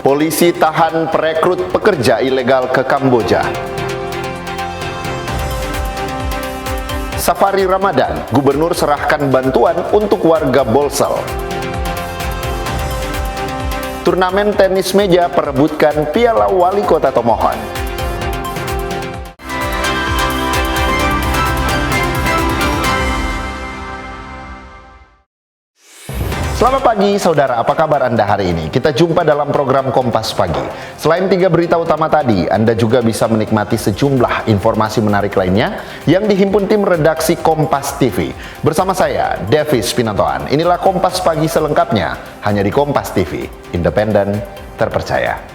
Polisi tahan perekrut pekerja ilegal ke Kamboja. Safari Ramadan, Gubernur serahkan bantuan untuk warga Bolsel. Turnamen tenis meja perebutkan Piala Wali Kota Tomohon. Selamat pagi saudara, apa kabar Anda hari ini? Kita jumpa dalam program Kompas Pagi. Selain 3 berita utama tadi, Anda juga bisa menikmati sejumlah informasi menarik lainnya yang dihimpun tim redaksi Kompas TV. Bersama saya, Davis Pinantoan. Inilah Kompas Pagi selengkapnya, hanya di Kompas TV, independen, terpercaya.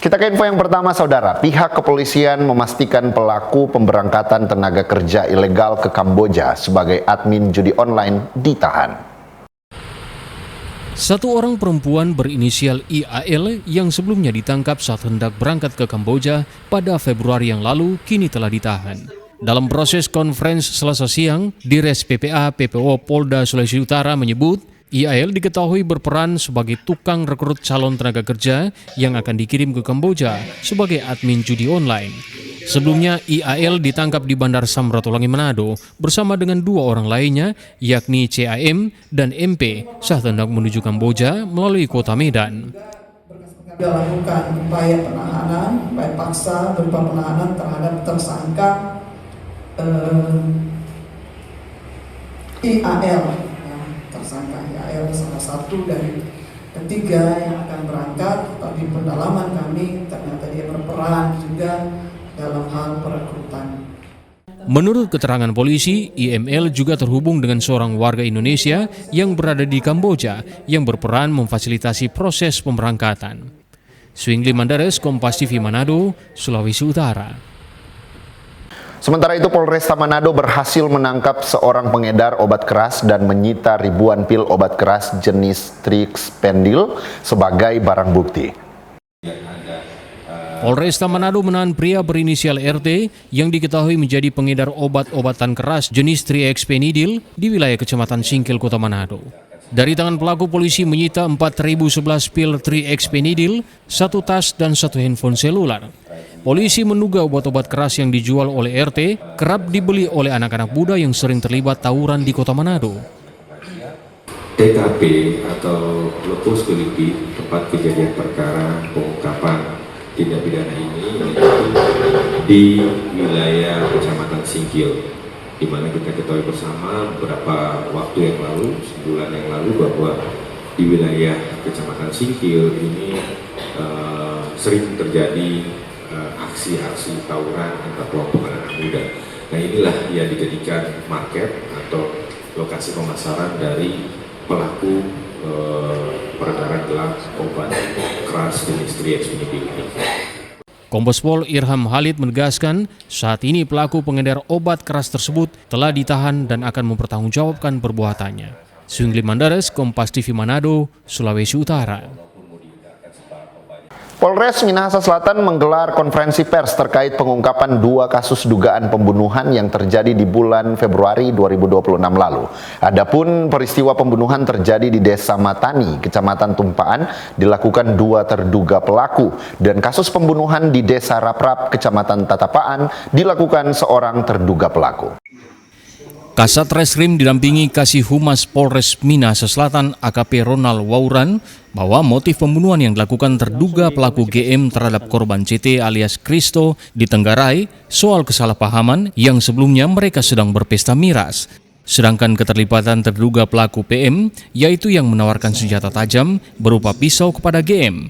Kita ke info yang pertama saudara, pihak kepolisian memastikan pelaku pemberangkatan tenaga kerja ilegal ke Kamboja sebagai admin judi online ditahan. Satu orang perempuan berinisial IAL yang sebelumnya ditangkap saat hendak berangkat ke Kamboja pada Februari yang lalu kini telah ditahan. Dalam proses konferensi Selasa siang, Dires PPA PPO Polda Sulawesi Utara menyebut IAL diketahui berperan sebagai tukang rekrut calon tenaga kerja yang akan dikirim ke Kamboja sebagai admin judi online. Sebelumnya, IAL ditangkap di Bandar Samratulangi Manado bersama dengan 2 orang lainnya, yakni CAM dan MP, saat hendak menuju Kamboja melalui kota Medan. Dilakukan upaya penahanan, upaya paksa berupa penahanan terhadap tersangka IAL. Tersangka IAL salah satu dari ketiga yang akan berangkat, tapi pendalaman kami ternyata dia berperan juga dalam hal perekrutan. Menurut keterangan polisi, IML juga terhubung dengan seorang warga Indonesia yang berada di Kamboja yang berperan memfasilitasi proses pemberangkatan. Swingli Mandares, Kompas TV Manado, Sulawesi Utara. Sementara itu, Polresta Manado berhasil menangkap seorang pengedar obat keras dan menyita ribuan pil obat keras jenis Trixpendil sebagai barang bukti. Polresta Manado menahan pria berinisial RT yang diketahui menjadi pengedar obat-obatan keras jenis Trixpendil di wilayah Kecamatan Singkil, Kota Manado. Dari tangan pelaku, polisi menyita 4.011 pil Trixpendil, 1 tas dan 1 handphone seluler. Polisi menduga obat-obat keras yang dijual oleh RT kerap dibeli oleh anak-anak muda yang sering terlibat tawuran di Kota Manado. TKP atau Lokus Delikti, tempat kejadian perkara pengungkapan tindak pidana ini yaitu di wilayah Kecamatan Singkil, di mana kita ketahui bersama beberapa waktu yang lalu, sebulan yang lalu, bahwa di wilayah Kecamatan Singkil ini sering terjadi aksi-aksi tawuran antar kelompok anak muda. Nah, inilah yang dijadikan market atau lokasi pemasaran dari pelaku peredaran gelap obat keras jenis Trixpendil ini. Kombes Pol Irham Halid menegaskan saat ini pelaku pengedar obat keras tersebut telah ditahan dan akan mempertanggungjawabkan perbuatannya. Swingli Mandares, Kompas TV Manado, Sulawesi Utara. Polres Minahasa Selatan menggelar konferensi pers terkait pengungkapan 2 kasus dugaan pembunuhan yang terjadi di bulan Februari 2026 lalu. Adapun peristiwa pembunuhan terjadi di Desa Matani, Kecamatan Tumpaan, dilakukan 2 terduga pelaku, dan kasus pembunuhan di Desa Raprap, Kecamatan Tatapaan, dilakukan seorang terduga pelaku. Kasat Reskrim didampingi Kasih Humas Polres Minahasa Selatan AKP Ronald Wauran bahwa motif pembunuhan yang dilakukan terduga pelaku GM terhadap korban CT alias Kristo ditenggarai soal kesalahpahaman yang sebelumnya mereka sedang berpesta miras. Sedangkan keterlibatan terduga pelaku PM yaitu yang menawarkan senjata tajam berupa pisau kepada GM.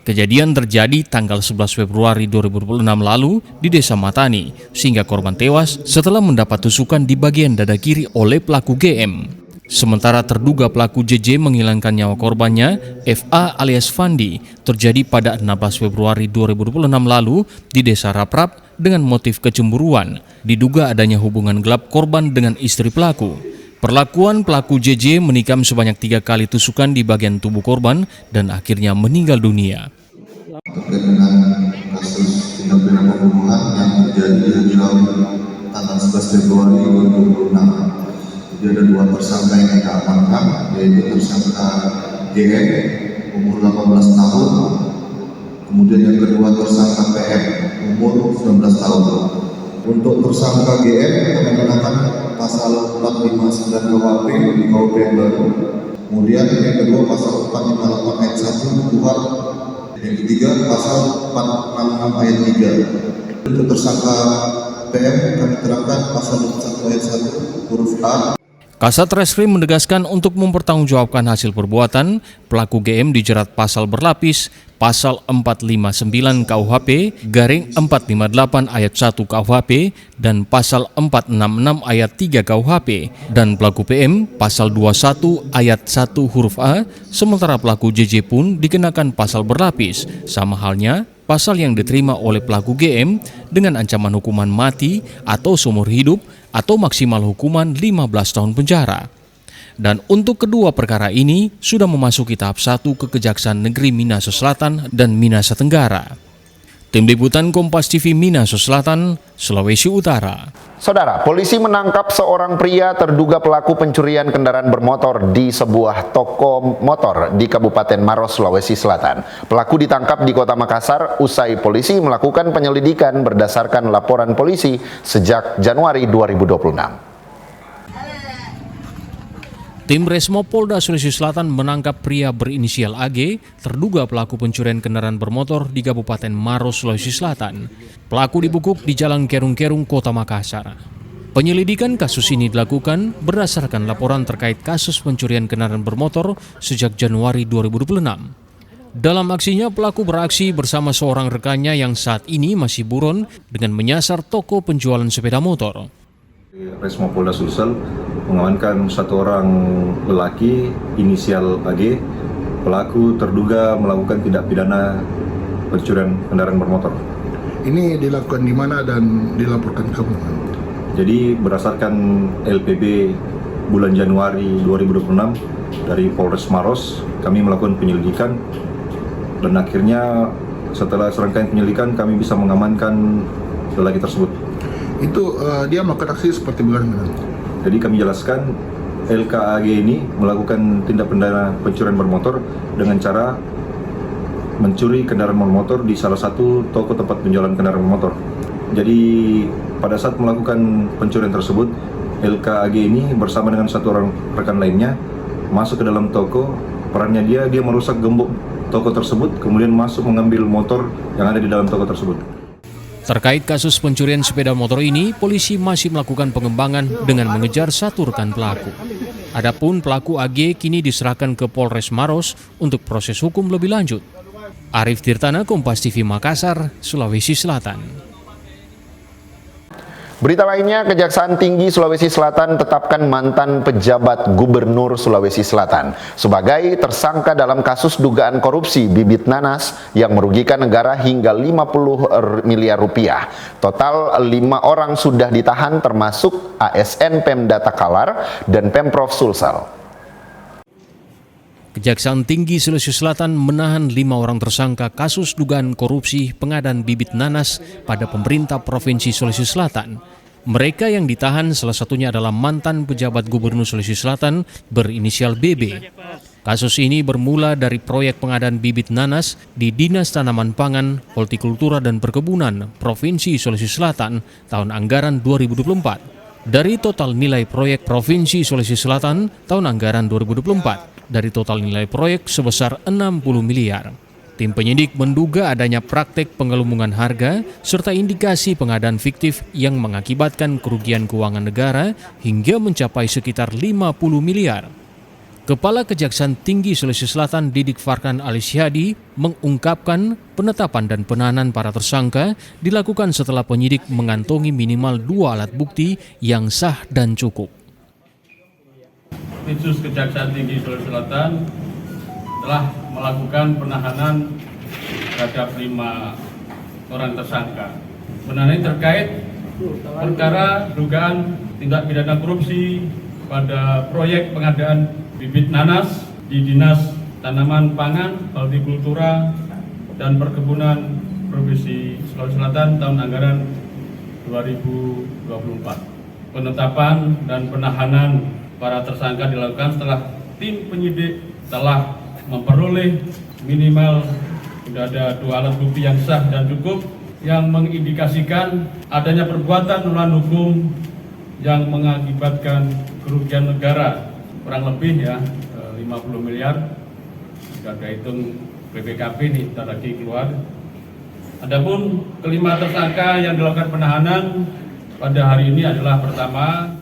Kejadian terjadi tanggal 11 Februari 2026 lalu di Desa Matani, sehingga korban tewas setelah mendapat tusukan di bagian dada kiri oleh pelaku GM. Sementara terduga pelaku JJ menghilangkan nyawa korbannya, FA alias Fandi, terjadi pada 16 Februari 2026 lalu di Desa Raprap dengan motif kecemburuan. Diduga adanya hubungan gelap korban dengan istri pelaku. Perlakuan pelaku JJ menikam sebanyak 3 kali tusukan di bagian tubuh korban dan akhirnya meninggal dunia. Terkait dengan kasus tindak pidana pembunuhan yang terjadi di tanggal 11 Februari 2026 Jadi ada 2 tersangka yang kita amankan, yaitu tersangka GM umur 18 tahun, kemudian yang kedua tersangka PM umur 19 tahun. Untuk tersangka GM kami kenakan pasal 459 KUHP di KUHP yang baru. Kemudian yang kedua pasal 458 ayat 1 KUHP. Yang ketiga pasal 466 ayat 3. Untuk tersangka PM kami terapkan pasal 21 ayat 1 huruf A. Kasat Reskrim menegaskan untuk mempertanggungjawabkan hasil perbuatan, pelaku GM dijerat pasal berlapis, pasal 459 KUHP, garing 458 ayat 1 KUHP, dan pasal 466 ayat 3 KUHP, dan pelaku PM pasal 21 ayat 1 huruf A, sementara pelaku JJ pun dikenakan pasal berlapis, sama halnya pasal yang diterima oleh pelaku GM dengan ancaman hukuman mati atau seumur hidup atau maksimal hukuman 15 tahun penjara. Dan untuk kedua perkara ini sudah memasuki tahap 1 ke Kejaksaan Negeri Minahasa Selatan dan Minahasa Tenggara. Tim Liputan Kompas TV Minahasa Selatan, Sulawesi Utara. Saudara, polisi menangkap seorang pria terduga pelaku pencurian kendaraan bermotor di sebuah toko motor di Kabupaten Maros, Sulawesi Selatan. Pelaku ditangkap di Kota Makassar usai polisi melakukan penyelidikan berdasarkan laporan polisi sejak Januari 2026. Tim Resmo Polda Sulawesi Selatan menangkap pria berinisial AG, terduga pelaku pencurian kendaraan bermotor di Kabupaten Maros, Sulawesi Selatan. Pelaku dibekuk di Jalan Kerung-Kerung, Kota Makassar. Penyelidikan kasus ini dilakukan berdasarkan laporan terkait kasus pencurian kendaraan bermotor sejak Januari 2026. Dalam aksinya, pelaku beraksi bersama seorang rekannya yang saat ini masih buron dengan menyasar toko penjualan sepeda motor. Resmo Polda Sulsel mengamankan satu orang lelaki inisial AG, pelaku terduga melakukan tindak pidana pencurian kendaraan bermotor. Ini dilakukan di mana dan dilaporkan kamu? Jadi berdasarkan LPB bulan Januari 2026 dari Polres Maros, kami melakukan penyelidikan dan akhirnya setelah serangkaian penyelidikan kami bisa mengamankan lelaki tersebut. Itu dia melakukan aksi seperti bagaimana? Jadi kami jelaskan LKAG ini melakukan tindak pidana pencurian bermotor dengan cara mencuri kendaraan bermotor di salah satu toko tempat penjualan kendaraan bermotor. Jadi pada saat melakukan pencurian tersebut, LKAG ini bersama dengan satu orang rekan lainnya masuk ke dalam toko. Perannya dia merusak gembok toko tersebut, kemudian masuk mengambil motor yang ada di dalam toko tersebut. Terkait kasus pencurian sepeda motor ini, polisi masih melakukan pengembangan dengan mengejar satu rekan pelaku. Adapun pelaku AG kini diserahkan ke Polres Maros untuk proses hukum lebih lanjut. Arif Tirtana, Kompas TV Makassar, Sulawesi Selatan. Berita lainnya, Kejaksaan Tinggi Sulawesi Selatan tetapkan mantan pejabat Gubernur Sulawesi Selatan sebagai tersangka dalam kasus dugaan korupsi bibit nanas yang merugikan negara hingga 50 miliar rupiah. Total 5 orang sudah ditahan termasuk ASN Pemda Takalar dan Pemprov Sulsel. Kejaksaan Tinggi Sulawesi Selatan menahan 5 orang tersangka kasus dugaan korupsi pengadaan bibit nanas pada pemerintah Provinsi Sulawesi Selatan. Mereka yang ditahan salah satunya adalah mantan pejabat Gubernur Sulawesi Selatan berinisial BB. Kasus ini bermula dari proyek pengadaan bibit nanas di Dinas Tanaman Pangan, Hortikultura dan Perkebunan Provinsi Sulawesi Selatan tahun anggaran 2024. Dari total nilai proyek Provinsi Sulawesi Selatan tahun anggaran 2024, dari total nilai proyek sebesar 60 miliar. Tim penyidik menduga adanya praktek penggelembungan harga serta indikasi pengadaan fiktif yang mengakibatkan kerugian keuangan negara hingga mencapai sekitar 50 miliar. Kepala Kejaksaan Tinggi Sulawesi Selatan Didik Farkan Alisyadi mengungkapkan penetapan dan penahanan para tersangka dilakukan setelah penyidik mengantongi minimal 2 alat bukti yang sah dan cukup. Ditsus Kejaksaan Tinggi Sulawesi Selatan telah melakukan penahanan terhadap 5 orang tersangka. Penahanan terkait perkara dugaan tindak pidana korupsi pada proyek pengadaan bibit nanas di Dinas Tanaman Pangan, Hortikultura dan Perkebunan Provinsi Sulawesi Selatan tahun anggaran 2024. Penetapan dan penahanan para tersangka dilakukan setelah tim penyidik telah memperoleh minimal sudah ada 2 alat bukti yang sah dan cukup yang mengindikasikan adanya perbuatan melawan hukum yang mengakibatkan kerugian negara kurang lebih ya 50 miliar. Jika hitung BPKB nih bentar lagi keluar. Adapun kelima tersangka yang dilakukan penahanan pada hari ini adalah pertama,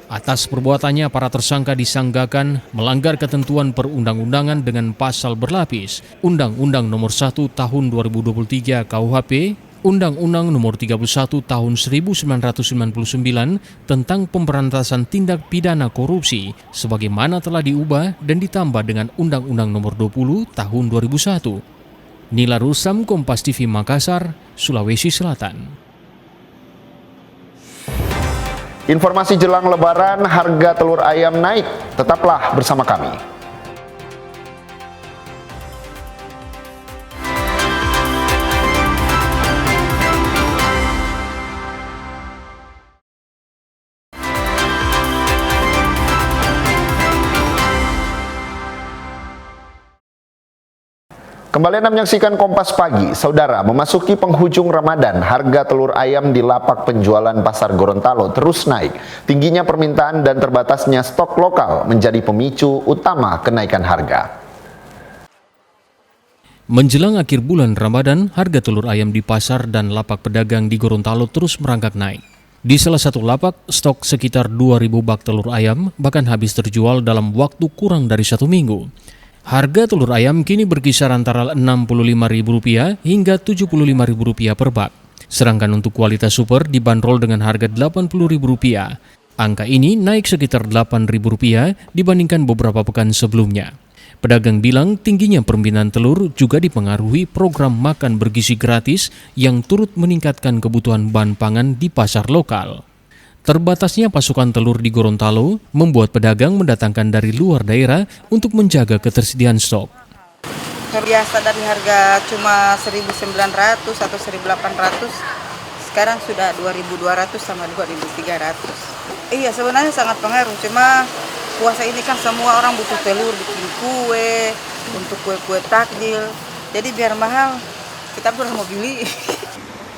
Atas perbuatannya, para tersangka disanggakan melanggar ketentuan perundang-undangan dengan pasal berlapis, Undang-Undang Nomor 1 Tahun 2023 KUHP, Undang-Undang Nomor 31 Tahun 1999 tentang pemberantasan tindak pidana korupsi, sebagaimana telah diubah dan ditambah dengan Undang-Undang Nomor 20 Tahun 2001. Nila Rusam, Kompas TV Makassar, Sulawesi Selatan. Informasi jelang Lebaran, harga telur ayam naik. Tetaplah bersama kami. Kembali Anda menyaksikan Kompas Pagi. Saudara, memasuki penghujung Ramadan, harga telur ayam di lapak penjualan Pasar Gorontalo terus naik. Tingginya permintaan dan terbatasnya stok lokal menjadi pemicu utama kenaikan harga. Menjelang akhir bulan Ramadan, harga telur ayam di pasar dan lapak pedagang di Gorontalo terus merangkak naik. Di salah satu lapak, stok sekitar 2.000 bak telur ayam bahkan habis terjual dalam waktu kurang dari 1 minggu. Harga telur ayam kini berkisar antara Rp65.000 hingga Rp75.000 per bak. Sedangkan untuk kualitas super dibanderol dengan harga Rp80.000. Angka ini naik sekitar Rp8.000 dibandingkan beberapa pekan sebelumnya. Pedagang bilang tingginya permintaan telur juga dipengaruhi program makan bergizi gratis yang turut meningkatkan kebutuhan bahan pangan di pasar lokal. Terbatasnya pasokan telur di Gorontalo membuat pedagang mendatangkan dari luar daerah untuk menjaga ketersediaan stok. Biasa dari harga cuma 1.900 atau 1.800, sekarang sudah 2.200 sama 2.300. Iya, sebenarnya sangat pengaruh, cuma puasa ini kan semua orang butuh telur, bikin kue, untuk kue-kue takjil. Jadi biar mahal, kita pun mau beli.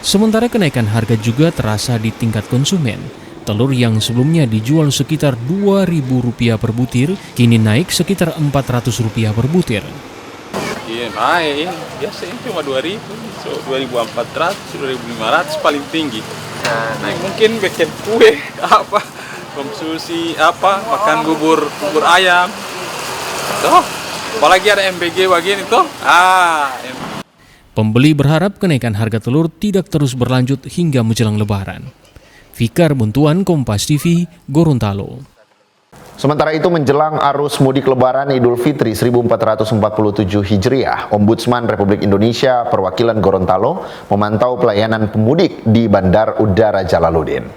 Sementara kenaikan harga juga terasa di tingkat konsumen. Telur yang sebelumnya dijual sekitar Rp2.000 per butir, kini naik sekitar Rp400 per butir. Iya, naik. Biasa ini cuma 2.000, so 2.400, 2.500 paling tinggi. Naik mungkin bikin kue, apa, konsumsi apa, makan bubur ayam. Tuh, apalagi ada MBG begini tuh. Pembeli berharap kenaikan harga telur tidak terus berlanjut hingga menjelang Lebaran. Fikar Buntuan, Kompas TV, Gorontalo. Sementara itu menjelang arus mudik Lebaran Idul Fitri 1447 Hijriah, Ombudsman Republik Indonesia perwakilan Gorontalo memantau pelayanan pemudik di Bandar Udara Jalaluddin.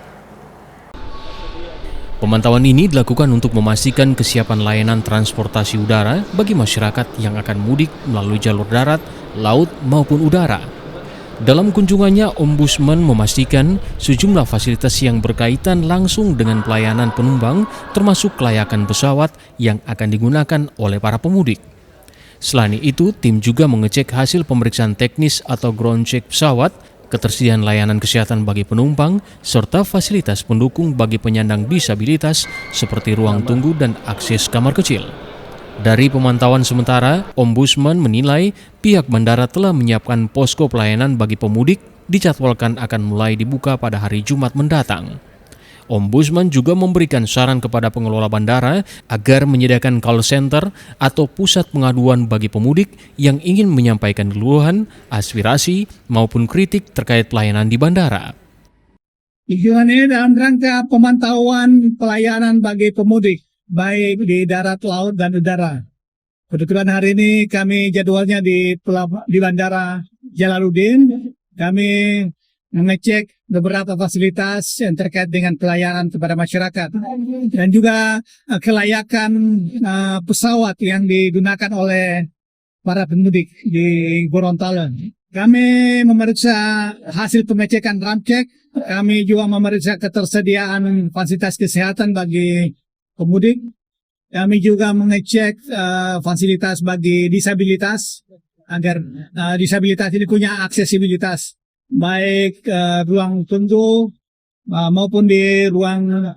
Pemantauan ini dilakukan untuk memastikan kesiapan layanan transportasi udara bagi masyarakat yang akan mudik melalui jalur darat, laut maupun udara. Dalam kunjungannya, Ombudsman memastikan sejumlah fasilitas yang berkaitan langsung dengan pelayanan penumpang, termasuk kelayakan pesawat yang akan digunakan oleh para pemudik. Selain itu, tim juga mengecek hasil pemeriksaan teknis atau ground check pesawat, ketersediaan layanan kesehatan bagi penumpang, serta fasilitas pendukung bagi penyandang disabilitas seperti ruang tunggu dan akses kamar kecil. Dari pemantauan sementara, Ombudsman menilai pihak bandara telah menyiapkan posko pelayanan bagi pemudik, dijadwalkan akan mulai dibuka pada hari Jumat mendatang. Ombudsman juga memberikan saran kepada pengelola bandara agar menyediakan call center atau pusat pengaduan bagi pemudik yang ingin menyampaikan keluhan, aspirasi, maupun kritik terkait pelayanan di bandara. Tujuan ini dalam rangka pemantauan pelayanan bagi pemudik, baik di darat, laut, dan udara. Kebetulan hari ini kami jadwalnya di Bandara Jalaluddin. Kami mengecek beberapa fasilitas yang terkait dengan pelayanan kepada masyarakat. Dan juga kelayakan pesawat yang digunakan oleh para pemudik di Gorontalo. Kami memeriksa hasil pengecekan ramcek. Kami juga memeriksa ketersediaan fasilitas kesehatan bagi pemudik. Kami juga mengecek fasilitas bagi disabilitas agar disabilitas ini punya aksesibilitas baik ruang tunggu maupun di ruang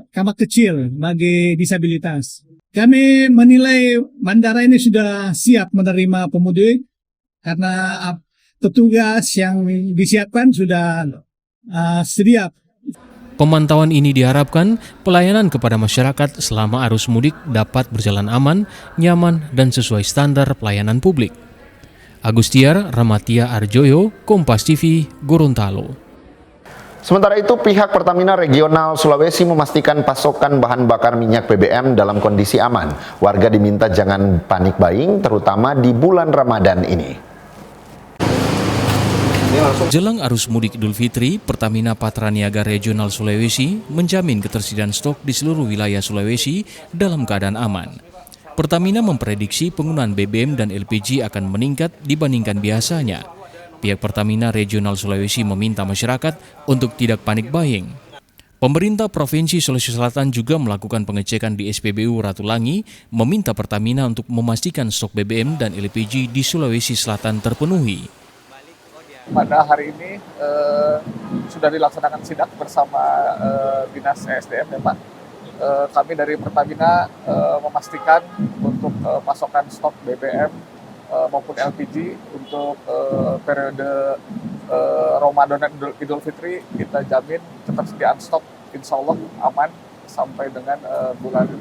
kamar kecil bagi disabilitas. Kami menilai bandara ini sudah siap menerima pemudik karena petugas yang disiapkan sudah sedia. Pemantauan ini diharapkan pelayanan kepada masyarakat selama arus mudik dapat berjalan aman, nyaman, dan sesuai standar pelayanan publik. Agustiar Ramatia Arjoyo, Kompas TV, Gorontalo. Sementara itu, pihak Pertamina Regional Sulawesi memastikan pasokan bahan bakar minyak BBM dalam kondisi aman. Warga diminta jangan panik buying, terutama di bulan Ramadan ini. Jelang arus mudik Idul Fitri, Pertamina Patraniaga Regional Sulawesi menjamin ketersediaan stok di seluruh wilayah Sulawesi dalam keadaan aman. Pertamina memprediksi penggunaan BBM dan LPG akan meningkat dibandingkan biasanya. Pihak Pertamina Regional Sulawesi meminta masyarakat untuk tidak panik buying. Pemerintah Provinsi Sulawesi Selatan juga melakukan pengecekan di SPBU Ratulangi, meminta Pertamina untuk memastikan stok BBM dan LPG di Sulawesi Selatan terpenuhi. Pada hari ini sudah dilaksanakan sidak bersama Dinas ESDM ya Pak. Kami dari Pertamina memastikan untuk pasokan stok BBM maupun LPG untuk periode Ramadan dan Idul Fitri kita jamin ketersediaan stok insya Allah aman sampai dengan bulan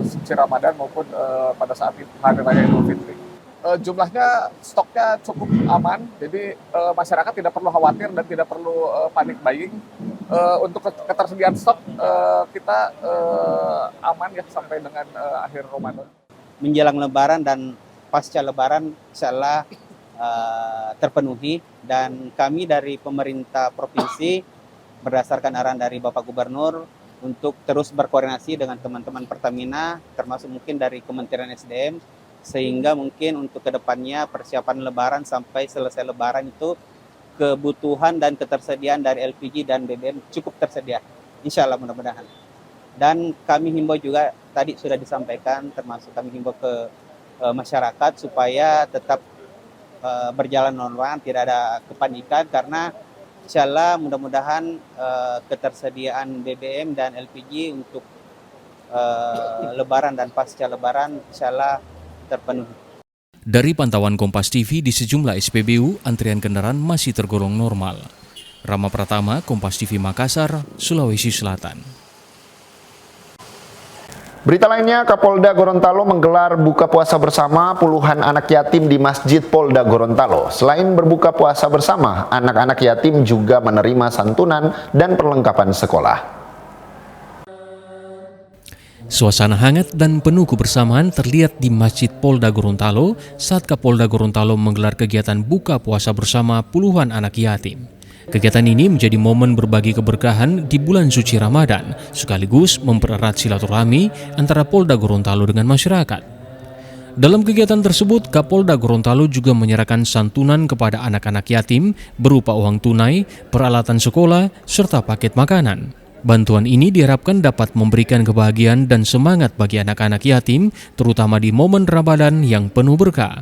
suci Ramadan maupun pada saat hari raya Idul Fitri. Jumlahnya stoknya cukup aman, jadi masyarakat tidak perlu khawatir dan tidak perlu panik buying. Untuk ketersediaan stok kita aman ya sampai dengan akhir Ramadan. Menjelang Lebaran dan pasca Lebaran insyaallah terpenuhi, dan kami dari pemerintah provinsi berdasarkan arahan dari Bapak Gubernur untuk terus berkoordinasi dengan teman-teman Pertamina, termasuk mungkin dari Kementerian SDM, sehingga mungkin untuk kedepannya persiapan Lebaran sampai selesai Lebaran itu kebutuhan dan ketersediaan dari LPG dan BBM cukup tersedia, insya Allah mudah-mudahan. Dan kami himbau juga, tadi sudah disampaikan, termasuk kami himbau ke masyarakat supaya tetap berjalan normal, tidak ada kepanikan, karena insya Allah mudah-mudahan ketersediaan BBM dan LPG untuk Lebaran dan pasca Lebaran insya Allah terpenuhi. Dari pantauan Kompas TV di sejumlah SPBU, antrian kendaraan masih tergolong normal. Rama Pratama, Kompas TV Makassar, Sulawesi Selatan. Berita lainnya, Kapolda Gorontalo menggelar buka puasa bersama puluhan anak yatim di Masjid Polda Gorontalo. Selain berbuka puasa bersama, anak-anak yatim juga menerima santunan dan perlengkapan sekolah. Suasana hangat dan penuh kebersamaan terlihat di Masjid Polda Gorontalo saat Kapolda Gorontalo menggelar kegiatan buka puasa bersama puluhan anak yatim. Kegiatan ini menjadi momen berbagi keberkahan di bulan suci Ramadan, sekaligus mempererat silaturahmi antara Polda Gorontalo dengan masyarakat. Dalam kegiatan tersebut, Kapolda Gorontalo juga menyerahkan santunan kepada anak-anak yatim berupa uang tunai, peralatan sekolah, serta paket makanan. Bantuan ini diharapkan dapat memberikan kebahagiaan dan semangat bagi anak-anak yatim, terutama di momen Ramadan yang penuh berkah.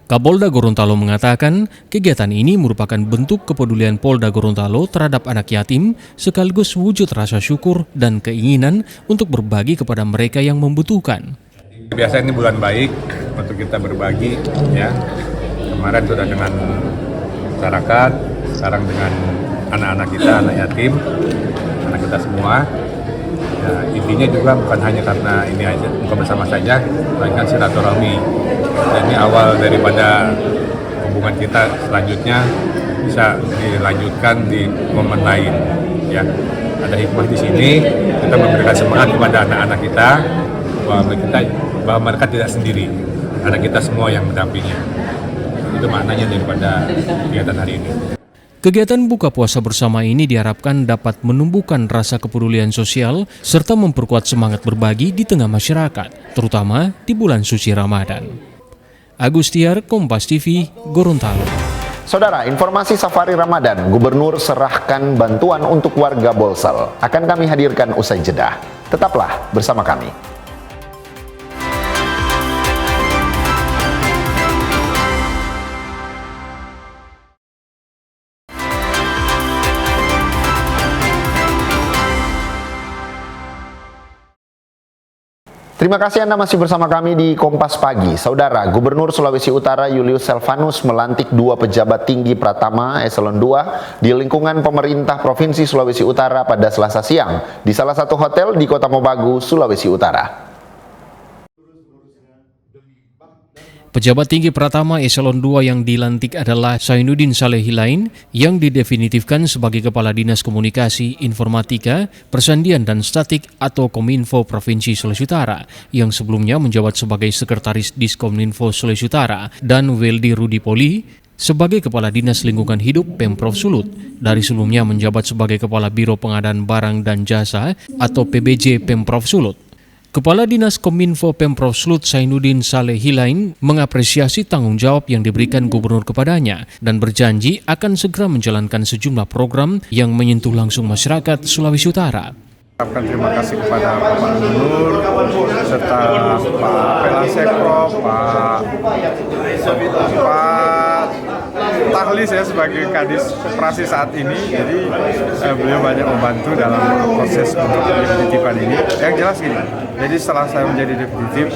Kapolda Gorontalo mengatakan, kegiatan ini merupakan bentuk kepedulian Polda Gorontalo terhadap anak yatim, sekaligus wujud rasa syukur dan keinginan untuk berbagi kepada mereka yang membutuhkan. Biasa ini bulan baik untuk kita berbagi, ya. Kemarin sudah dengan masyarakat, sekarang dengan anak-anak kita, anak yatim, anak kita semua. Ya, intinya juga bukan hanya karena ini aja, bukan bersama saja, melainkan silaturahmi. Dan ini awal daripada hubungan kita selanjutnya bisa dilanjutkan di momen lain. Ya, ada hikmah di sini. Kita memberikan semangat kepada anak-anak kita bahwa mereka tidak sendiri. Ada kita semua yang mendampingi. Itu maknanya daripada kegiatan hari ini. Kegiatan buka puasa bersama ini diharapkan dapat menumbuhkan rasa kepedulian sosial serta memperkuat semangat berbagi di tengah masyarakat, terutama di bulan suci Ramadan. Agustiar, Kompas TV, Gorontalo. Saudara, informasi safari Ramadan, Gubernur serahkan bantuan untuk warga Bolsel. Akan kami hadirkan usai jeda. Tetaplah bersama kami. Terima kasih Anda masih bersama kami di Kompas Pagi. Saudara, Gubernur Sulawesi Utara Julius Selvanus melantik 2 pejabat tinggi Pratama Eselon 2 di lingkungan pemerintah Provinsi Sulawesi Utara pada Selasa siang di salah satu hotel di Kota Mobagu, Sulawesi Utara. Pejabat tinggi Pratama Eselon 2 yang dilantik adalah Sainuddin Saleh Hilain yang didefinitifkan sebagai Kepala Dinas Komunikasi, Informatika, Persandian dan Statik atau Kominfo Provinsi Sulawesi Utara yang sebelumnya menjabat sebagai Sekretaris Diskominfo Sulawesi Utara dan Weldy Rudi Poli sebagai Kepala Dinas Lingkungan Hidup Pemprov Sulut. Dari sebelumnya menjabat sebagai Kepala Biro Pengadaan Barang dan Jasa atau PBJ Pemprov Sulut. Kepala Dinas Kominfo Pemprov Sulut Sainuddin Saleh Hilain mengapresiasi tanggung jawab yang diberikan gubernur kepadanya dan berjanji akan segera menjalankan sejumlah program yang menyentuh langsung masyarakat Sulawesi Utara. Terima kasih kepada Bapak Gubernur serta Pak Pelasekro, Pak Tahlis ya sebagai Kadis Koperasi saat ini. Jadi beliau banyak membantu dalam proses untuk definitifan ini. Yang jelas gini, jadi setelah saya menjadi definitif,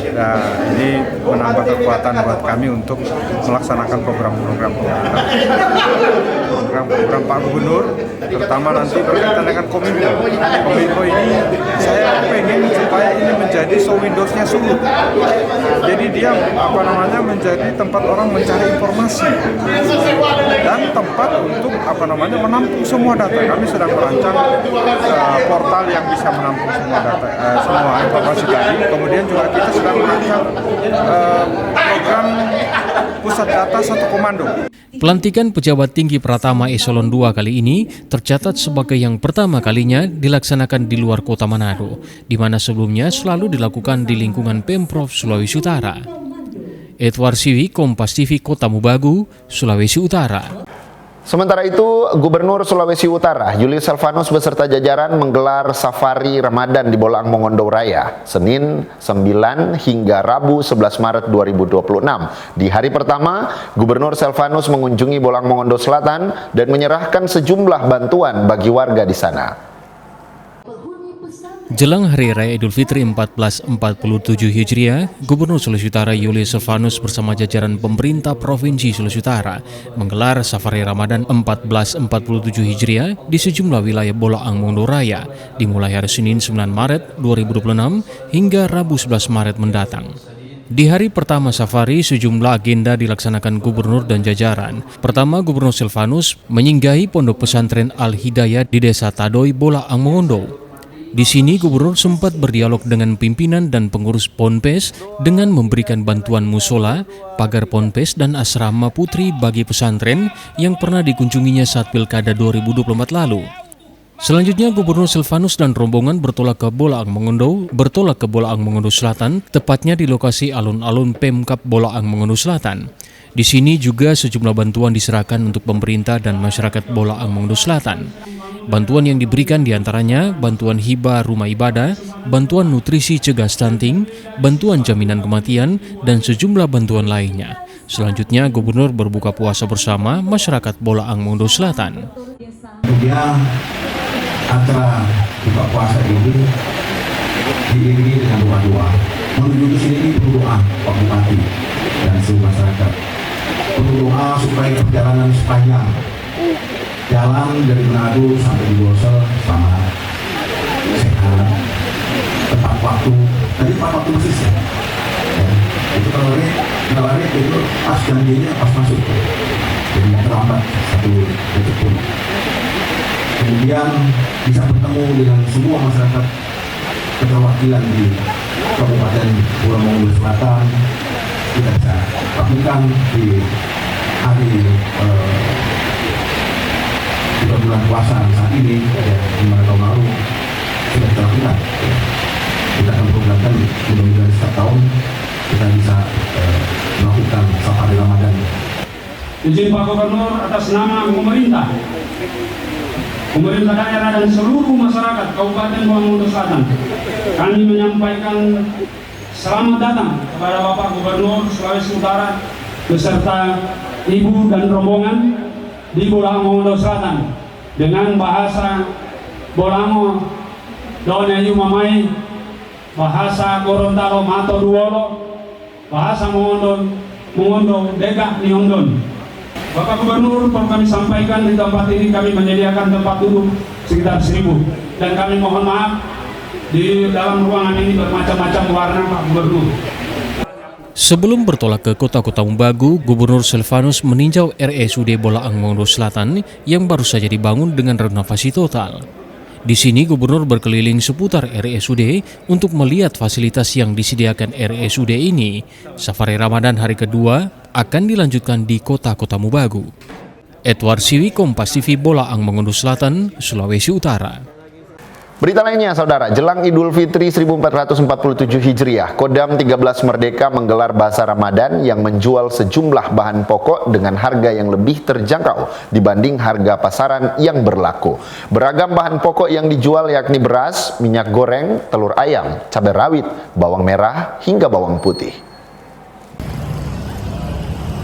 ini menambah kekuatan buat kami untuk melaksanakan program-program pemerintah. Program-program Pak Gubernur, terutama nanti berkaitan dengan Kominfo. Kominfo ini saya pengen supaya ini menjadi show Windows-nya Sulut. Jadi dia menjadi tempat orang mencari informasi dan tempat untuk menampung semua data. Kami sedang merancang portal yang bisa menampung semua data, semua informasi tadi. Kemudian juga kita sedang merancang program pusat data satu komando. Pelantikan pejabat tinggi Pratama Eselon 2 kali ini tercatat sebagai yang pertama kalinya dilaksanakan di luar kota Manado, di mana sebelumnya selalu dilakukan di lingkungan Pemprov Sulawesi Utara. Edward Siwi, Kompas TV, Kota Mobagu, Sulawesi Utara. Sementara itu, Gubernur Sulawesi Utara Julius Selvanus beserta jajaran menggelar safari Ramadan di Bolaang Mongondo Raya, Senin 9 hingga Rabu 11 Maret 2026. Di hari pertama, Gubernur Selvanus mengunjungi Bolaang Mongondo Selatan dan menyerahkan sejumlah bantuan bagi warga di sana. Jelang Hari Raya Idul Fitri 1447 Hijriah, Gubernur Sulawesi Utara Julius Selvanus bersama jajaran pemerintah Provinsi Sulawesi Utara menggelar safari Ramadan 1447 Hijriah di sejumlah wilayah Bolaang Mongondo Raya, dimulai hari Senin 9 Maret 2026 hingga Rabu 11 Maret mendatang. Di hari pertama safari, sejumlah agenda dilaksanakan gubernur dan jajaran. Pertama, Gubernur Selvanus menyinggahi Pondok Pesantren Al-Hidayah di Desa Tadoy, Bolaang Mongondo. Di sini gubernur sempat berdialog dengan pimpinan dan pengurus Ponpes dengan memberikan bantuan musola, pagar Ponpes dan asrama putri bagi pesantren yang pernah dikunjunginya saat Pilkada 2024 lalu. Selanjutnya Gubernur Selvanus dan rombongan bertolak ke Bolaang Mongondo Selatan, tepatnya di lokasi alun-alun Pemkab Bolaang Mongondo Selatan. Di sini juga sejumlah bantuan diserahkan untuk pemerintah dan masyarakat Bolaang Mongondo Selatan. Bantuan yang diberikan diantaranya bantuan hibah rumah ibadah, bantuan nutrisi cegah stunting, bantuan jaminan kematian, dan sejumlah bantuan lainnya. Selanjutnya, Gubernur berbuka puasa bersama masyarakat Bolaang Mongondo Selatan. Kemudian acara buka puasa ini diiringi dengan doa-doa. Menuju ke sini perlu doa Pak Bupati dan seluruh masyarakat. Perlu doa supaya perjalanan sepanjang jalan dari Manado sampai di Bolsel selamat, sehat, tepat waktu. Tadi tepat waktu persis ya. Itu kalau lari itu pas janjinya pas masuk. Jadi nggak terlambat satu detik pun. Kemudian bisa bertemu dengan semua masyarakat keterwakilan di Kabupaten Bolaang Mongondo Selatan. Kita bisa lakukan di hari bulan puasa saat ini, 5 tahun lalu sudah kita lakukan. Kita akan programkan mudah-mudahan setiap tahun kita bisa melakukan safari Ramadan. Izin Pak Gubernur atas nama pemerintah daerah dan seluruh masyarakat Kabupaten Bawang Mondo Selatan, kami menyampaikan selamat datang kepada Bapak Gubernur Sulawesi Utara beserta Ibu dan rombongan di Bawang Mondo Selatan dengan bahasa Bolango Done Yumamai, bahasa Gorontalo Mato Duolo, bahasa Mongondo Degak Niondon. Bapak Gubernur, perlu kami sampaikan di tempat ini kami menyediakan tempat duduk sekitar 1000 dan kami mohon maaf di dalam ruangan ini bermacam-macam warna Pak Gubernur. Sebelum bertolak ke kota Kota-Umbagu, Gubernur Silvanus meninjau RSUD Bolaang Mondo Selatan yang baru saja dibangun dengan renovasi total. Di sini Gubernur berkeliling seputar RSUD untuk melihat fasilitas yang disediakan RSUD ini. Safari Ramadan hari kedua akan dilanjutkan di Kota Mubagu. Edward Siwi, Kompas TV, Bolaang Mondo Selatan, Sulawesi Utara. Berita lainnya, saudara, jelang Idul Fitri 1447 Hijriah, Kodam 13 Merdeka menggelar Bazar Ramadan yang menjual sejumlah bahan pokok dengan harga yang lebih terjangkau dibanding harga pasaran yang berlaku. Beragam bahan pokok yang dijual yakni beras, minyak goreng, telur ayam, cabai rawit, bawang merah, hingga bawang putih.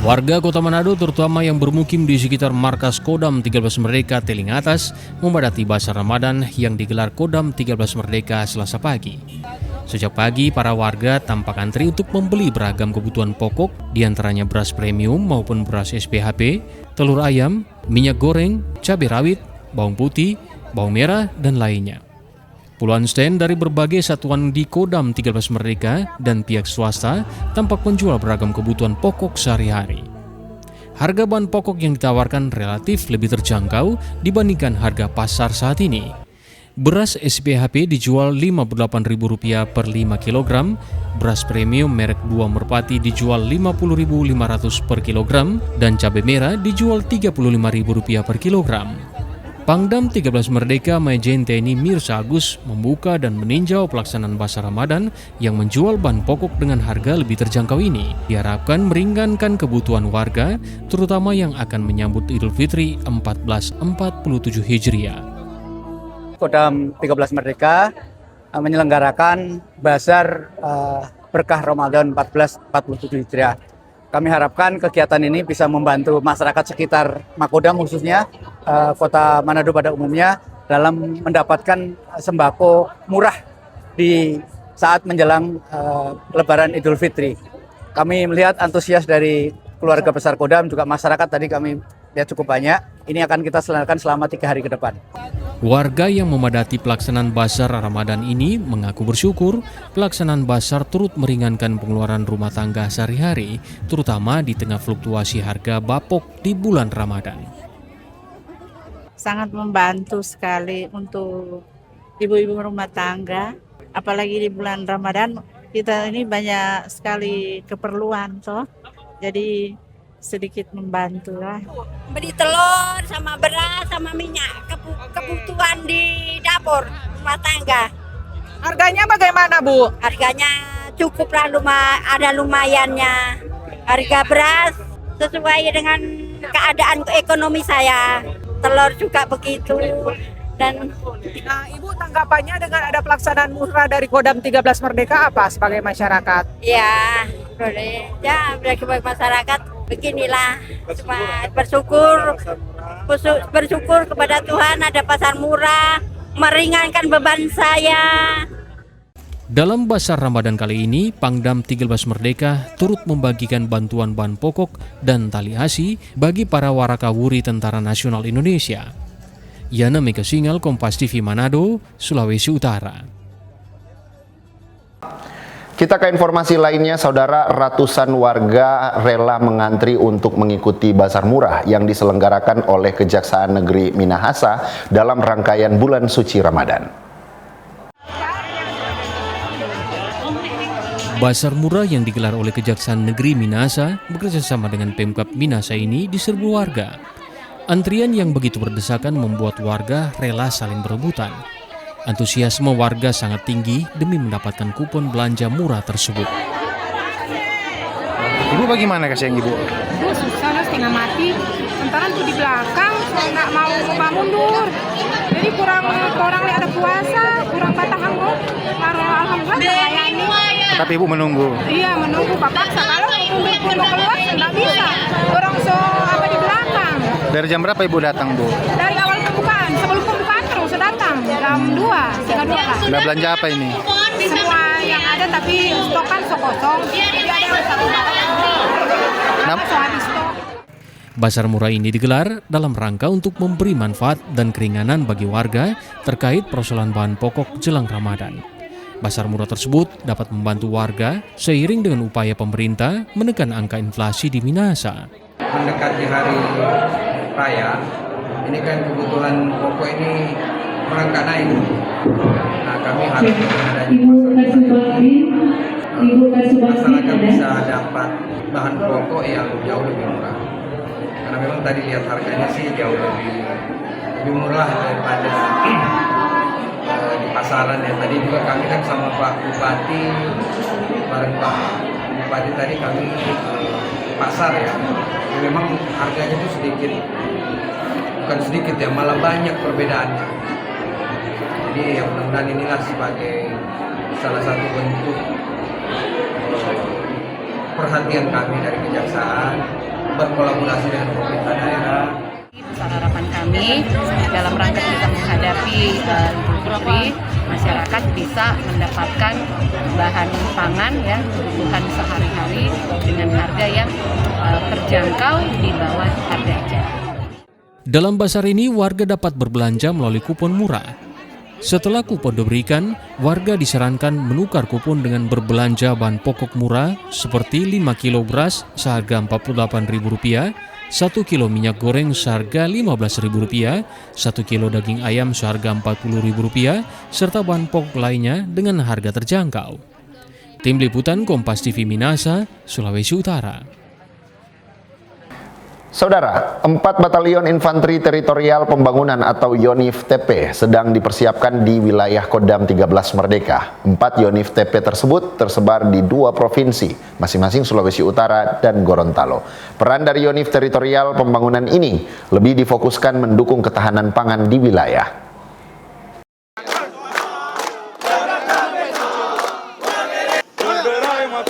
Warga Kota Manado terutama yang bermukim di sekitar markas Kodam 13 Merdeka Teling Atas memadati Bazar Ramadan yang digelar Kodam 13 Merdeka Selasa pagi. Sejak pagi, para warga tampak antri untuk membeli beragam kebutuhan pokok, diantaranya beras premium maupun beras SPHP, telur ayam, minyak goreng, cabai rawit, bawang putih, bawang merah, dan lainnya. Puluhan stand dari berbagai satuan di Kodam 13 Merdeka dan pihak swasta tampak menjual beragam kebutuhan pokok sehari-hari. Harga bahan pokok yang ditawarkan relatif lebih terjangkau dibandingkan harga pasar saat ini. Beras SPHP dijual Rp58.000 per 5 kg, beras premium merek 2 Merpati dijual Rp50.500 per kilogram, dan cabai merah dijual Rp35.000 per kilogram. Pangdam 13 Merdeka Majen TNI Mirsa Agus membuka dan meninjau pelaksanaan Bazar Ramadan yang menjual bahan pokok dengan harga lebih terjangkau ini. Diharapkan meringankan kebutuhan warga, terutama yang akan menyambut Idul Fitri 1447 Hijriah. Kodam 13 Merdeka menyelenggarakan Bazar Berkah Ramadan 1447 Hijriah. Kami harapkan kegiatan ini bisa membantu masyarakat sekitar Makodam khususnya Kota Manado pada umumnya dalam mendapatkan sembako murah di saat menjelang Lebaran Idul Fitri. Kami melihat antusias dari keluarga besar Kodam, juga masyarakat tadi kami lihat cukup banyak. Ini akan kita selenggarakan selama 3 hari ke depan. Warga yang memadati pelaksanaan Bazar Ramadan ini mengaku bersyukur pelaksanaan Bazar turut meringankan pengeluaran rumah tangga sehari-hari, terutama di tengah fluktuasi harga bapok di bulan Ramadan. Sangat membantu sekali untuk ibu-ibu rumah tangga, apalagi di bulan Ramadan kita ini banyak sekali keperluan toh. Jadi sedikit membantu lah. Beli telur sama beras sama minyak, kebutuhan di dapur rumah tangga. Harganya bagaimana, Bu? Harganya cukup lah, ada lumayannya. Harga beras sesuai dengan keadaan ekonomi saya. Telur juga begitu. Dan Ibu tanggapannya dengan ada pelaksanaan murah dari Kodam 13 Merdeka apa sebagai masyarakat? Ya sebagai masyarakat beginilah, cuma bersyukur kepada Tuhan ada pasar murah, meringankan beban saya. Dalam Bazar Ramadan kali ini, Pangdam 13 Merdeka turut membagikan bantuan bahan pokok dan tali asi bagi para warakawuri Tentara Nasional Indonesia. Yana Mega Singal, Kompas TV Manado, Sulawesi Utara. Kita ke informasi lainnya, saudara. Ratusan warga rela mengantri untuk mengikuti Bazar Murah yang diselenggarakan oleh Kejaksaan Negeri Minahasa dalam rangkaian bulan suci Ramadan. Bazar Murah yang digelar oleh Kejaksaan Negeri Minahasa bekerjasama dengan Pemkab Minahasa ini diserbu warga. Antrian yang begitu berdesakan membuat warga rela saling berebutan. Antusiasme warga sangat tinggi demi mendapatkan kupon belanja murah tersebut. Ibu bagaimana kasihan Ibu? Susah setengah mati. Sementara tuh di belakang nggak mau mundur. Jadi kurang orang lihat ada puasa, kurang batang kok. Alhamdulillah terlayani. Tapi Ibu menunggu. Iya menunggu paksa. Kalau mundur pun mau keluar nggak bisa. Orang di belakang. Dari jam berapa Ibu datang, Bu? Dari awal pembukaan, sebelum pembukaan terus datang jam 2, setengah 2 lah. Udah belanja apa ini? Semua yang ada tapi stokan kosong. Jadi ada yang satu habis stok. Basar murah ini digelar dalam rangka untuk memberi manfaat dan keringanan bagi warga terkait persoalan bahan pokok jelang Ramadan. Basar murah tersebut dapat membantu warga seiring dengan upaya pemerintah menekan angka inflasi di Minahasa. Mendekati hari raya, ini kan kebutuhan pokok ini merangkak naik. Nah, kami harus masyarakat bisa dapat bahan pokok yang jauh lebih murah. Karena memang tadi lihat harganya sih jauh lebih murah daripada di pasaran ya. Tadi juga kami kan sama Pak Bupati, bareng Pak Bupati tadi kami pasar ya. Memang harganya itu sedikit, bukan sedikit ya, malah banyak perbedaannya. Jadi ya mudah-mudahan inilah sebagai salah satu bentuk perhatian kami dari Kejaksaan berkolaborasi dengan pemerintah daerah. Besar harapan kami dalam rangka kita menghadapi Idul Fitri, masyarakat bisa mendapatkan bahan pangan ya, kebutuhan sehari-hari dengan harga yang terjangkau di bawah harga eceran. Dalam basar ini warga dapat berbelanja melalui kupon murah. Setelah kupon diberikan, warga disarankan menukar kupon dengan berbelanja bahan pokok murah seperti 5 kilo beras seharga Rp48.000, 1 kilo minyak goreng seharga Rp15.000, 1 kilo daging ayam seharga Rp40.000, serta bahan pokok lainnya dengan harga terjangkau. Tim Liputan Kompas TV Minahasa, Sulawesi Utara. Saudara, 4 Batalion Infanteri Teritorial Pembangunan atau YONIF TP sedang dipersiapkan di wilayah Kodam 13 Merdeka. 4 YONIF TP tersebut tersebar di 2 provinsi, masing-masing Sulawesi Utara dan Gorontalo. Peran dari YONIF Teritorial Pembangunan ini lebih difokuskan mendukung ketahanan pangan di wilayah.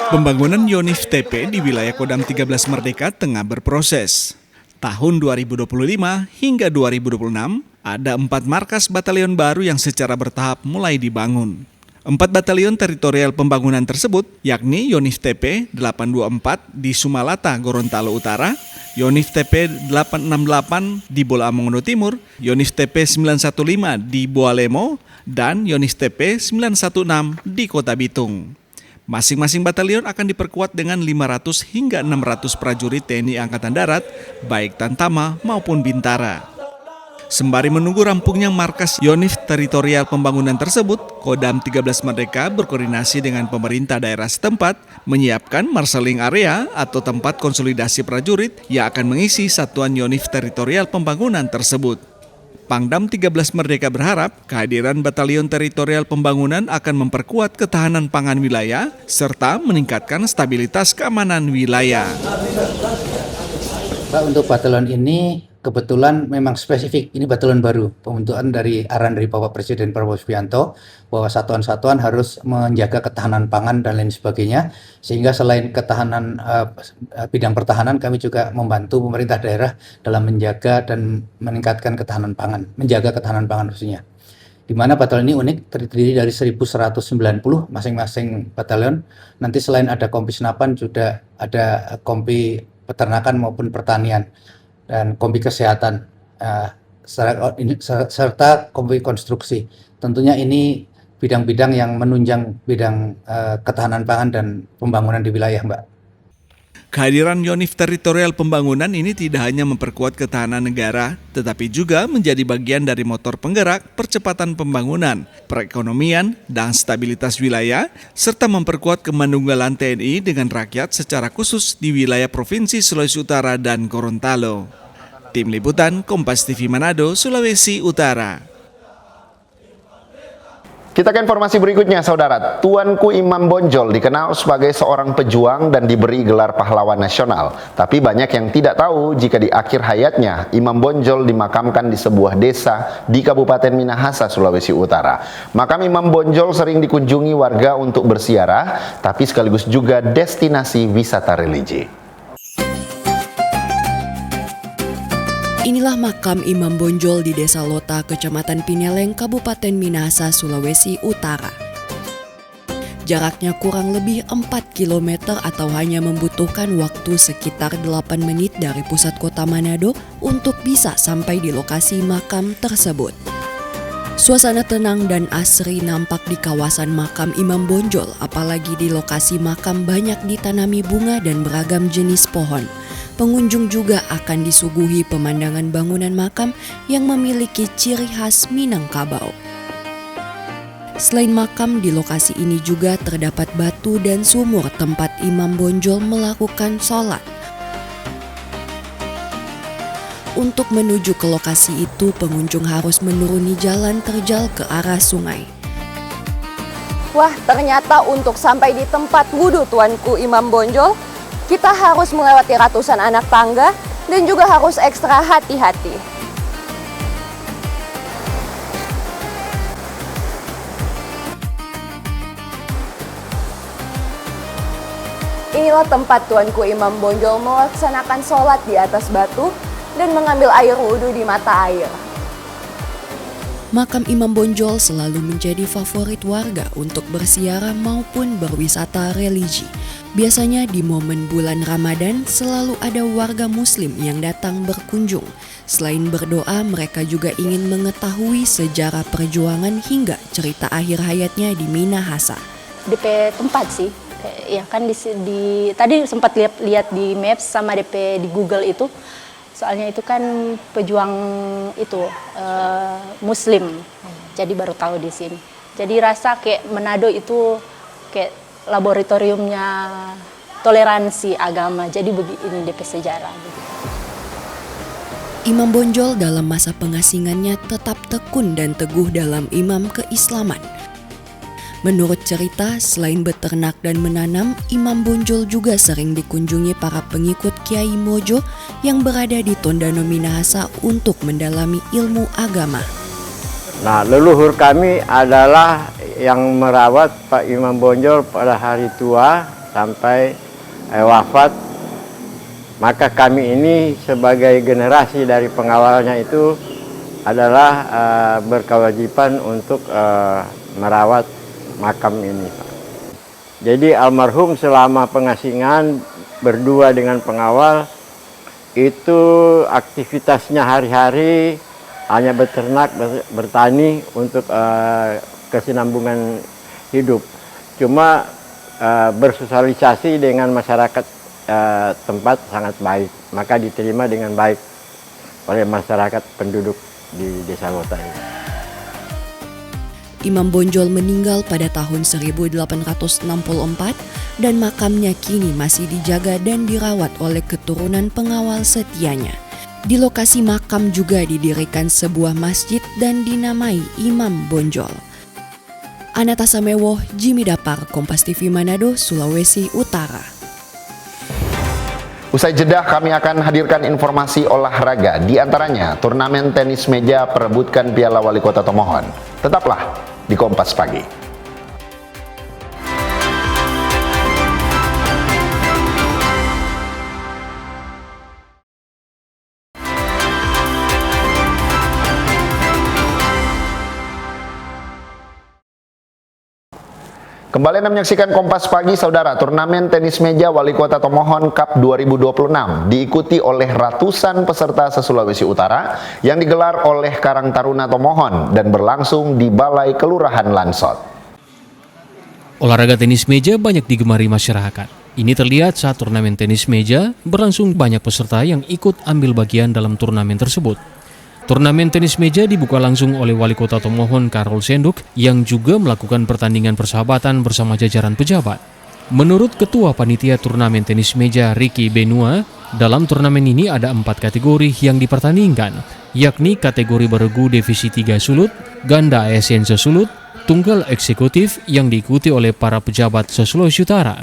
Pembangunan YONIF TP di wilayah Kodam 13 Merdeka tengah berproses. Tahun 2025 hingga 2026, ada 4 markas batalion baru yang secara bertahap mulai dibangun. 4 batalion teritorial pembangunan tersebut, yakni YONIF TP 824 di Sumalata, Gorontalo Utara, YONIF TP 868 di Bola Mongondo Timur, YONIF TP 915 di Boalemo, dan YONIF TP 916 di Kota Bitung. Masing-masing batalion akan diperkuat dengan 500 hingga 600 prajurit TNI Angkatan Darat, baik Tantama maupun Bintara. Sembari menunggu rampungnya markas YONIF Teritorial Pembangunan tersebut, Kodam 13 Merdeka berkoordinasi dengan pemerintah daerah setempat menyiapkan marshaling area atau tempat konsolidasi prajurit yang akan mengisi satuan YONIF Teritorial Pembangunan tersebut. Pangdam 13 Merdeka berharap kehadiran Batalion Teritorial Pembangunan akan memperkuat ketahanan pangan wilayah serta meningkatkan stabilitas keamanan wilayah. Untuk batalion ini kebetulan memang spesifik, ini batalion baru, pembentukan dari arahan dari Bapak Presiden Prabowo Subianto bahwa satuan-satuan harus menjaga ketahanan pangan dan lain sebagainya, sehingga selain ketahanan bidang pertahanan, kami juga membantu pemerintah daerah dalam menjaga dan meningkatkan ketahanan pangan, menjaga ketahanan pangan khususnya. Di mana batalion ini unik, terdiri dari 1190 masing-masing batalion. Nanti selain ada kompi senapan juga ada kompi peternakan maupun pertanian dan kompi kesehatan serta kompi konstruksi. Tentunya ini bidang-bidang yang menunjang bidang ketahanan pangan dan pembangunan di wilayah, Mbak. Kehadiran YONIF Teritorial Pembangunan ini tidak hanya memperkuat ketahanan negara, tetapi juga menjadi bagian dari motor penggerak percepatan pembangunan, perekonomian, dan stabilitas wilayah, serta memperkuat kemanunggalan TNI dengan rakyat secara khusus di wilayah Provinsi Sulawesi Utara dan Gorontalo. Tim Liputan Kompas TV Manado, Sulawesi Utara. Kita ke informasi berikutnya, saudara. Tuanku Imam Bonjol dikenal sebagai seorang pejuang dan diberi gelar pahlawan nasional. Tapi banyak yang tidak tahu jika di akhir hayatnya, Imam Bonjol dimakamkan di sebuah desa di Kabupaten Minahasa, Sulawesi Utara. Makam Imam Bonjol sering dikunjungi warga untuk berziarah, tapi sekaligus juga destinasi wisata religi. Inilah makam Imam Bonjol di Desa Lota, Kecamatan Pineleng, Kabupaten Minahasa, Sulawesi Utara. Jaraknya kurang lebih 4 km atau hanya membutuhkan waktu sekitar 8 menit dari pusat kota Manado untuk bisa sampai di lokasi makam tersebut. Suasana tenang dan asri nampak di kawasan makam Imam Bonjol, apalagi di lokasi makam banyak ditanami bunga dan beragam jenis pohon. Pengunjung juga akan disuguhi pemandangan bangunan makam yang memiliki ciri khas Minangkabau. Selain makam, di lokasi ini juga terdapat batu dan sumur tempat Imam Bonjol melakukan sholat. Untuk menuju ke lokasi itu, pengunjung harus menuruni jalan terjal ke arah sungai. Wah, ternyata untuk sampai di tempat wudhu Tuanku Imam Bonjol, kita harus melewati ratusan anak tangga dan juga harus ekstra hati-hati. Inilah tempat Tuanku Imam Bonjol melaksanakan sholat di atas batu dan mengambil air wudhu di mata air. Makam Imam Bonjol selalu menjadi favorit warga untuk berziarah maupun berwisata religi. Biasanya di momen bulan Ramadan selalu ada warga muslim yang datang berkunjung. Selain berdoa, mereka juga ingin mengetahui sejarah perjuangan hingga cerita akhir hayatnya di Minahasa. DP tempat sih, ya kan tadi sempat lihat di Maps sama DP di Google itu. Soalnya itu kan pejuang itu Muslim, jadi baru tahu di sini. Jadi rasa kayak Manado itu kayak laboratoriumnya toleransi agama. Jadi begini DP sejarah. Imam Bonjol dalam masa pengasingannya tetap tekun dan teguh dalam imam keislaman. Menurut cerita, selain beternak dan menanam, Imam Bonjol juga sering dikunjungi para pengikut Kiai Mojo yang berada di Tondano Minahasa untuk mendalami ilmu agama. Nah, leluhur kami adalah yang merawat Pak Imam Bonjol pada hari tua sampai wafat. Maka kami ini sebagai generasi dari pengawalnya itu adalah berkewajiban untuk merawat makam ini, Pak. Jadi almarhum selama pengasingan berdua dengan pengawal itu aktivitasnya hari-hari hanya beternak, bertani untuk kesinambungan hidup. Cuma bersosialisasi dengan masyarakat tempat sangat baik, maka diterima dengan baik oleh masyarakat penduduk di Desa Lota ini. Imam Bonjol meninggal pada tahun 1864 dan makamnya kini masih dijaga dan dirawat oleh keturunan pengawal setianya. Di lokasi makam juga didirikan sebuah masjid dan dinamai Imam Bonjol. Anata Samewo, Jimmy Dapar, Kompas TV Manado, Sulawesi Utara. Usai jeda kami akan hadirkan informasi olahraga, di antaranya turnamen tenis meja perebutkan Piala Wali Kota Tomohon. Tetaplah di Kompas Pagi. Kembali Anda menyaksikan Kompas Pagi, saudara. Turnamen tenis meja Wali Kota Tomohon Cup 2026 diikuti oleh ratusan peserta se-Sulawesi Utara yang digelar oleh Karang Taruna Tomohon dan berlangsung di Balai Kelurahan Lansot. Olahraga tenis meja banyak digemari masyarakat. Ini terlihat saat turnamen tenis meja berlangsung, banyak peserta yang ikut ambil bagian dalam turnamen tersebut. Turnamen tenis meja dibuka langsung oleh Wali Kota Tomohon Karol Senduk yang juga melakukan pertandingan persahabatan bersama jajaran pejabat. Menurut Ketua Panitia Turnamen Tenis Meja Ricky Benua, dalam turnamen ini ada 4 kategori yang dipertandingkan, yakni kategori beregu divisi 3 sulut, ganda ASN sesulut, tunggal eksekutif yang diikuti oleh para pejabat se-Sulawesi Utara.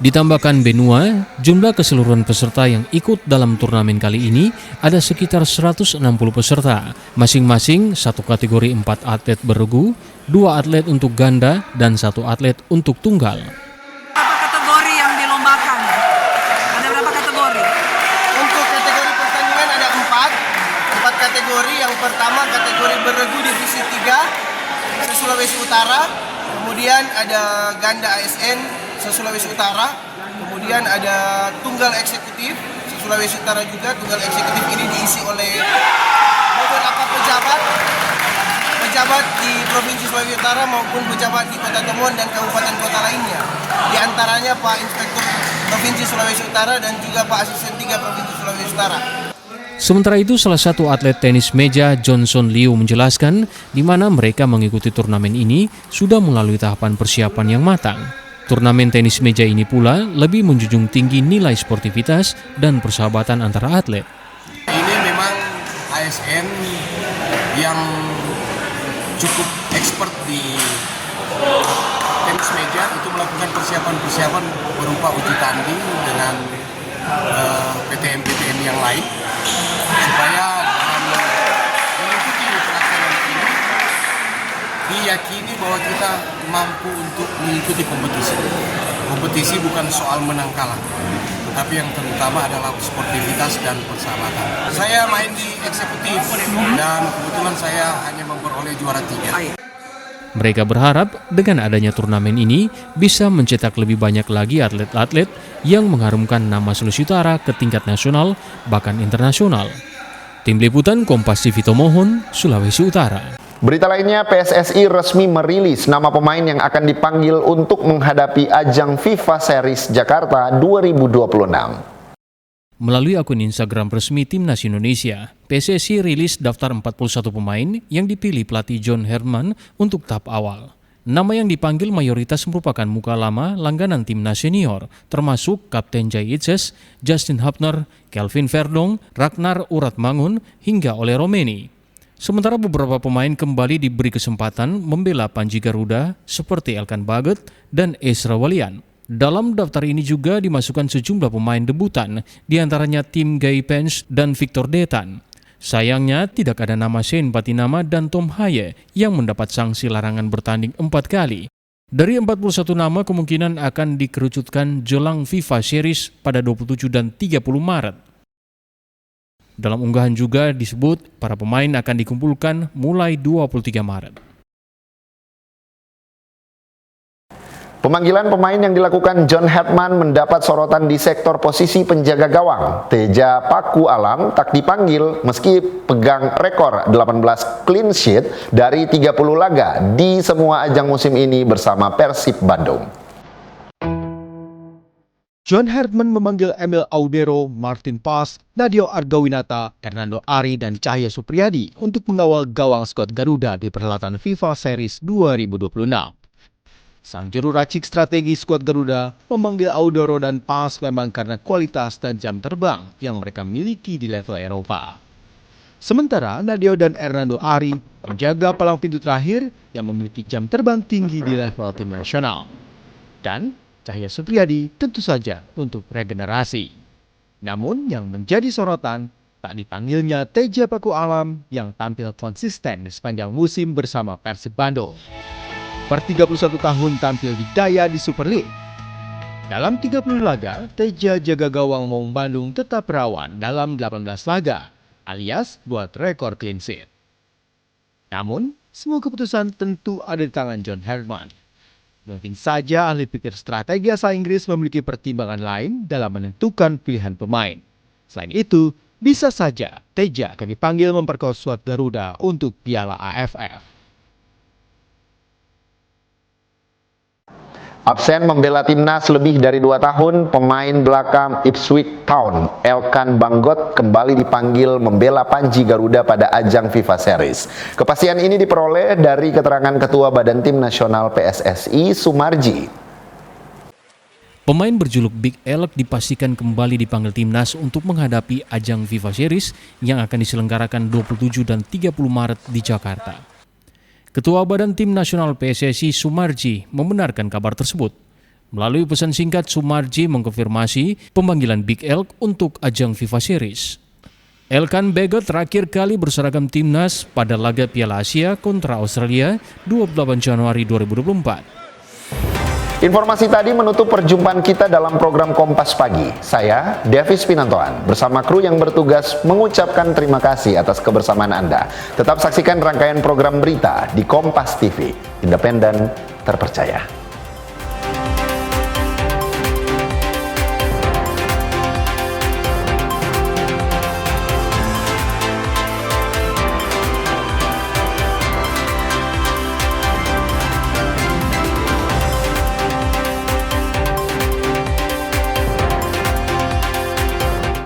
Ditambahkan benua, jumlah keseluruhan peserta yang ikut dalam turnamen kali ini ada sekitar 160 peserta, masing-masing satu kategori 4 atlet beregu, 2 atlet untuk ganda, dan 1 atlet untuk tunggal. Kategori yang dilombakan, ada berapa kategori? Untuk kategori pertandingan ada 4 kategori. Yang pertama kategori beregu divisi 3 se-Sulawesi Utara, kemudian ada ganda ASN se-Sulawesi Utara, kemudian ada tunggal eksekutif se-Sulawesi Utara juga. Tunggal eksekutif ini diisi oleh beberapa pejabat di Provinsi Sulawesi Utara maupun pejabat di Kota Temuan dan kabupaten kota lainnya. Di antaranya Pak Inspektur Provinsi Sulawesi Utara dan juga Pak Asisten 3 Provinsi Sulawesi Utara. Sementara itu, salah satu atlet tenis meja Johnson Liu menjelaskan di mana mereka mengikuti turnamen ini sudah melalui tahapan persiapan yang matang. Turnamen tenis meja ini pula lebih menjunjung tinggi nilai sportivitas dan persahabatan antara atlet. Ini memang ASN yang cukup expert di tenis meja, itu melakukan persiapan berupa uji tanding dengan PTN yang lain supaya mengikuti pelaksanaan ini diyakini bahwa kita mampu untuk mengikuti kompetisi. Kompetisi bukan soal menang kalah, tetapi yang terutama adalah sportivitas dan persahabatan. Saya main di eksekutif dan kebetulan saya hanya memperoleh juara 3. Mereka berharap dengan adanya turnamen ini bisa mencetak lebih banyak lagi atlet-atlet yang mengharumkan nama Sulawesi Utara ke tingkat nasional bahkan internasional. Tim Liputan Kompas TV Tomohon, Sulawesi Utara. Berita lainnya, PSSI resmi merilis nama pemain yang akan dipanggil untuk menghadapi ajang FIFA Series Jakarta 2026. Melalui akun Instagram resmi Timnas Indonesia, PSSI rilis daftar 41 pemain yang dipilih pelatih John Herman untuk tahap awal. Nama yang dipanggil mayoritas merupakan muka lama langganan Timnas Senior, termasuk Kapten Jai Itzes, Justin Hubner, Kelvin Verdong, Ragnar Uratmangun, hingga Ole Romeni. Sementara beberapa pemain kembali diberi kesempatan membela Panji Garuda seperti Elkan Baget dan Ezra Walian. Dalam daftar ini juga dimasukkan sejumlah pemain debutan, diantaranya Tim Guy Pence dan Victor Detan. Sayangnya tidak ada nama Shane Patinama dan Tom Haye yang mendapat sanksi larangan bertanding 4 kali. Dari 41 nama kemungkinan akan dikerucutkan jelang FIFA Series pada 27 dan 30 Maret. Dalam unggahan juga disebut para pemain akan dikumpulkan mulai 23 Maret. Pemanggilan pemain yang dilakukan John Herman mendapat sorotan di sektor posisi penjaga gawang. Teja Paku Alam tak dipanggil meski pegang rekor 18 clean sheet dari 30 laga di semua ajang musim ini bersama Persib Bandung. John Herman memanggil Emil Audero, Martin Pas, Nadio Argawinata, Hernando Ari, dan Cahya Supriyadi untuk mengawal gawang skuad Garuda di perhelatan FIFA Series 2026. Sang juru racik strategi skuad Garuda memanggil Audero dan Pas memang karena kualitas dan jam terbang yang mereka miliki di level Eropa. Sementara Nadio dan Hernando Ari menjaga palang pintu terakhir yang memiliki jam terbang tinggi di level tim nasional. Dan Cahya Supriyadi tentu saja untuk regenerasi. Namun yang menjadi sorotan tak dipanggilnya Teja Paku Alam yang tampil konsisten di sepanjang musim bersama Persib Bandung. Per 31 tahun tampil di Daya di Super League. Dalam 30 laga, Teja jaga gawang Maung Bandung tetap rawan dalam 18 laga, alias buat rekor clean sheet. Namun, semua keputusan tentu ada di tangan John Herman. Mungkin saja ahli pikir strategi asal Inggris memiliki pertimbangan lain dalam menentukan pilihan pemain. Selain itu, bisa saja Teja akan dipanggil memperkuat skuad Garuda untuk Piala AFF. Absen membela timnas lebih dari 2 tahun, pemain belakang Ipswich Town, Elkan Bagot kembali dipanggil membela Panji Garuda pada ajang FIFA Series. Kepastian ini diperoleh dari keterangan Ketua Badan Tim Nasional PSSI, Sumarji. Pemain berjuluk Big Elk dipastikan kembali dipanggil timnas untuk menghadapi ajang FIFA Series yang akan diselenggarakan 27 dan 30 Maret di Jakarta. Ketua Badan Tim Nasional PSSI Sumarji membenarkan kabar tersebut. Melalui pesan singkat, Sumarji mengkonfirmasi pemanggilan Big Elk untuk ajang FIFA Series. Elkan Bagot terakhir kali berseragam timnas pada laga Piala Asia kontra Australia 28 Januari 2024. Informasi tadi menutup perjumpaan kita dalam program Kompas Pagi. Saya, Davis Pinantoan, bersama kru yang bertugas mengucapkan terima kasih atas kebersamaan Anda. Tetap saksikan rangkaian program berita di Kompas TV, independen, terpercaya.